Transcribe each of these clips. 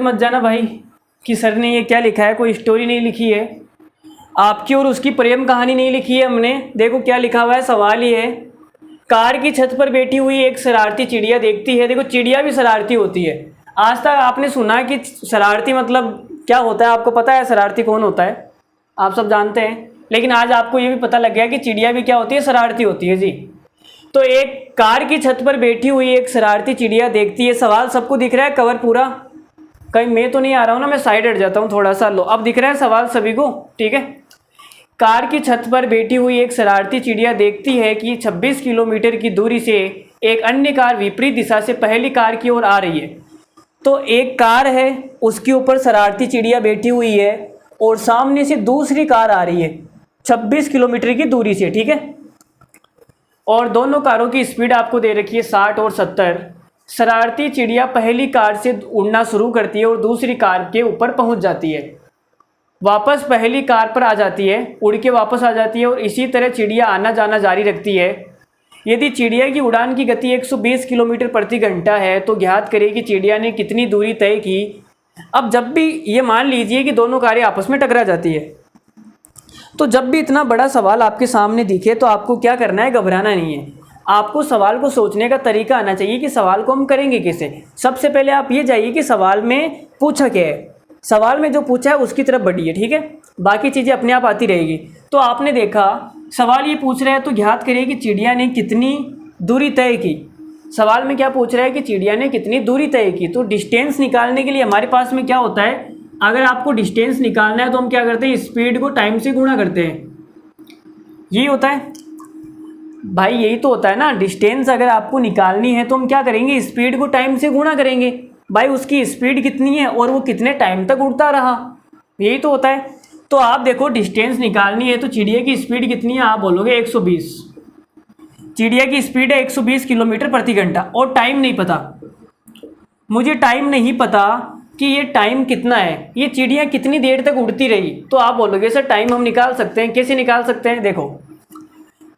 मत जाना भाई कि सर ने ये क्या लिखा है, कोई स्टोरी नहीं लिखी है आपकी और उसकी प्रेम कहानी नहीं लिखी है हमने। देखो क्या लिखा हुआ है, सवाल ये है, कार की छत पर बैठी हुई एक शरारती चिड़िया देखती है। देखो चिड़िया भी शरारती होती है। आज तक आपने सुना कि शरारती मतलब क्या होता है? आपको पता है शरारती कौन होता है? आप सब जानते हैं, लेकिन आज आपको ये भी पता लग गया कि चिड़िया भी क्या होती है, शरारती होती है जी। तो एक कार की छत पर बैठी हुई एक शरारती चिड़िया देखती है। सवाल सबको दिख रहा है, कवर पूरा? कहीं मैं तो नहीं आ रहा हूँ ना, मैं साइड हट जाता हूँ थोड़ा सा। लो अब दिख रहा है सवाल सभी को, ठीक है। कार की छत पर बैठी हुई एक शरारती चिड़िया देखती है कि 26 किलोमीटर की दूरी से एक अन्य कार विपरीत दिशा से पहली कार की ओर आ रही है। तो एक कार है, उसके ऊपर शरारती चिड़िया बैठी हुई है और सामने से दूसरी कार आ रही है 26 किलोमीटर की दूरी से, ठीक है। और दोनों कारों की स्पीड आपको दे रखी है 60 और 70। शरारती चिड़िया पहली कार से उड़ना शुरू करती है और दूसरी कार के ऊपर पहुंच जाती है, वापस पहली कार पर आ जाती है, उड़ के वापस आ जाती है और इसी तरह चिड़िया आना जाना जारी रखती है। यदि चिड़िया की उड़ान की गति 120 किलोमीटर प्रति घंटा है तो ज्ञात करें कि चिड़िया ने कितनी दूरी तय की। अब जब भी ये मान लीजिए कि दोनों कारें आपस में टकरा जाती है, तो जब भी इतना बड़ा सवाल आपके सामने दिखे तो आपको क्या करना है, घबराना नहीं है। आपको सवाल को सोचने का तरीका आना चाहिए कि सवाल को हम करेंगे कैसे। सबसे पहले आप ये जाइए कि सवाल में पूछा क्या है, सवाल में जो पूछा है उसकी तरफ बढ़िए, ठीक है। बाकी चीज़ें अपने आप आती रहेगी। तो आपने देखा सवाल ये पूछ रहा है तो ज्ञात करिए कि चिड़िया ने कितनी दूरी तय की। सवाल में क्या पूछ रहा है कि चिड़िया ने कितनी दूरी तय की। तो डिस्टेंस निकालने के लिए हमारे पास में क्या होता है, अगर आपको डिस्टेंस निकालना है तो हम क्या करते हैं, स्पीड को टाइम से गुणा करते हैं। यही होता है भाई, यही तो होता है ना। डिस्टेंस अगर आपको निकालनी है तो हम क्या करेंगे, स्पीड को टाइम से गुणा करेंगे। भाई उसकी स्पीड कितनी है और वो कितने टाइम तक उड़ता रहा, यही तो होता है। तो आप देखो डिस्टेंस निकालनी है तो चिड़िया की स्पीड कितनी है, आप बोलोगे 120। चिड़िया की स्पीड है 120 किलोमीटर प्रति घंटा और टाइम नहीं पता। मुझे टाइम नहीं पता कि ये टाइम कितना है, ये चिड़िया कितनी देर तक उड़ती रही। तो आप बोलोगे सर टाइम हम निकाल सकते हैं, कैसे निकाल सकते हैं? देखो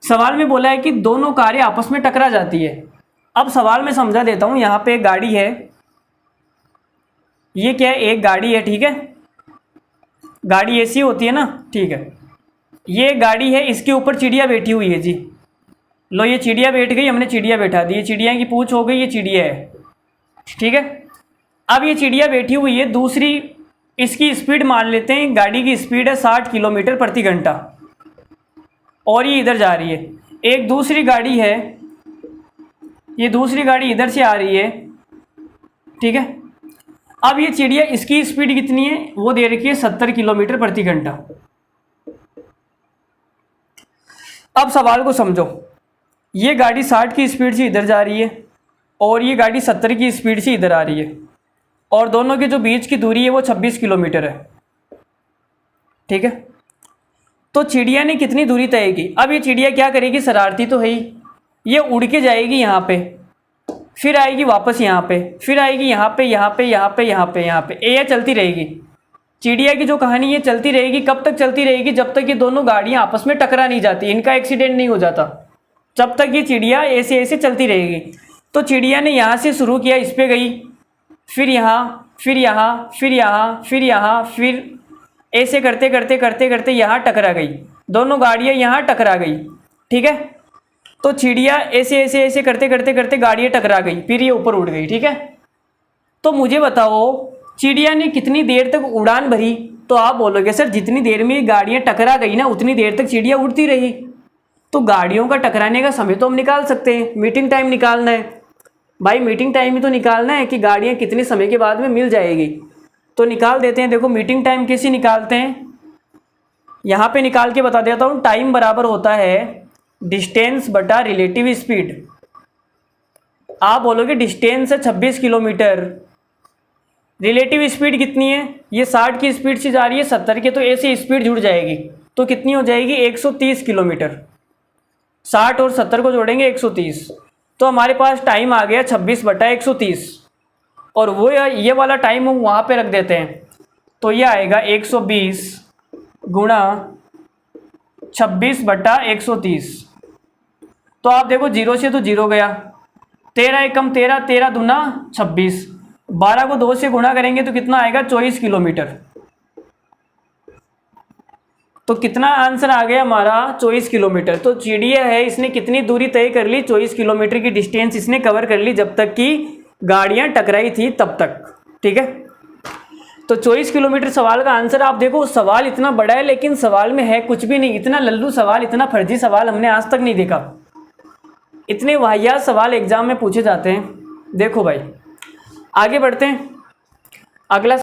सवाल में बोला है कि दोनों कारें आपस में टकरा जाती है। अब सवाल में समझा देता हूँ। यहाँ पे एक गाड़ी है, ये क्या है, एक गाड़ी है, ठीक है। गाड़ी ऐसी होती है ना, ठीक है। ये गाड़ी है, इसके ऊपर चिड़िया बैठी हुई है जी। लो ये चिड़िया बैठ गई, हमने चिड़िया बैठा दी, ये चिड़िया की पूंछ हो गई, ये चिड़िया है, ठीक है। अब ये चिड़िया बैठी हुई है, दूसरी इसकी स्पीड मान लेते हैं, गाड़ी की स्पीड है 60 किलोमीटर प्रति घंटा और ये इधर जा रही है। एक दूसरी गाड़ी है, ये दूसरी गाड़ी इधर से आ रही है, ठीक है। अब ये चिड़िया, इसकी स्पीड कितनी है, वो दे रखी है 70 किलोमीटर प्रति घंटा। अब सवाल को समझो, ये गाड़ी 60 की स्पीड से इधर जा रही है और ये गाड़ी 70 की स्पीड से इधर आ रही है और दोनों के जो बीच की दूरी है वो 26 किलोमीटर है, ठीक है। तो चिड़िया ने कितनी दूरी तय की। अब ये चिड़िया क्या करेगी, शरारती तो है ही, ये उड़ के जाएगी यहाँ पे, फिर आएगी वापस यहाँ पे, फिर आएगी यहाँ पे, यहाँ पे, यहाँ पे, यहाँ पे, यहाँ पे, ये चलती रहेगी। चिड़िया की जो कहानी ये चलती रहेगी, कब तक चलती रहेगी, जब तक ये दोनों गाड़ियाँ आपस में टकरा नहीं जाती, इनका एक्सीडेंट नहीं हो जाता, जब तक ये चिड़िया ऐसे ऐसे चलती रहेगी। तो चिड़िया ने यहाँ से शुरू किया, इस पर गई, फिर यहाँ, फिर यहाँ, फिर यहाँ, फिर यहाँ, फिर ऐसे करते करते करते करते यहाँ टकरा गई, दोनों गाड़ियाँ यहाँ टकरा गई, ठीक है। तो चिड़िया ऐसे ऐसे ऐसे करते करते करते गाड़ियाँ टकरा गई, फिर ये ऊपर उड़ गई, ठीक है। तो मुझे बताओ चिड़िया ने कितनी देर तक उड़ान भरी। तो आप बोलोगे सर जितनी देर में गाड़ियाँ टकरा गई ना उतनी देर तक चिड़िया उड़ती रही। तो गाड़ियों का टकराने का समय तो हम निकाल सकते हैं, मीटिंग टाइम निकालना है भाई, मीटिंग टाइम ही तो निकालना है कि गाड़ियाँ कितने समय के बाद में मिल जाएगी। तो निकाल देते हैं। देखो मीटिंग टाइम कैसे निकालते हैं, यहाँ पे निकाल के बता देता हूँ। टाइम बराबर होता है डिस्टेंस बटा रिलेटिव स्पीड। आप बोलोगे डिस्टेंस है 26 किलोमीटर, रिलेटिव स्पीड कितनी है, ये 60 की स्पीड से जा रही है 70 के, तो ऐसे स्पीड जुड़ जाएगी तो कितनी हो जाएगी 130 किलोमीटर। 60 और 70 को जोड़ेंगे 130, तो हमारे पास टाइम आ गया 26 बटा 130 और वो ये वाला टाइम हम वहाँ पे रख देते हैं। तो ये आएगा 120 गुणा 26 बटा 130। तो आप देखो जीरो से तो जीरो गया, 13 एकम 13, 13 दूना 26, 12 को 2 से गुणा करेंगे तो कितना आएगा, 24 किलोमीटर। तो कितना आंसर आ गया हमारा, 24 किलोमीटर। तो चिड़िया है, इसने कितनी दूरी तय कर ली, 24 किलोमीटर की डिस्टेंस इसने कवर कर ली जब तक कि गाड़ियां टकराई थी तब तक। ठीक है, तो 24 किलोमीटर सवाल का आंसर। आप देखो सवाल इतना बड़ा है लेकिन सवाल में है कुछ भी नहीं। इतना लल्लू सवाल, इतना फर्जी सवाल हमने आज तक नहीं देखा। इतने वाहियात सवाल एग्जाम में पूछे जाते हैं। देखो भाई आगे बढ़ते हैं, अगला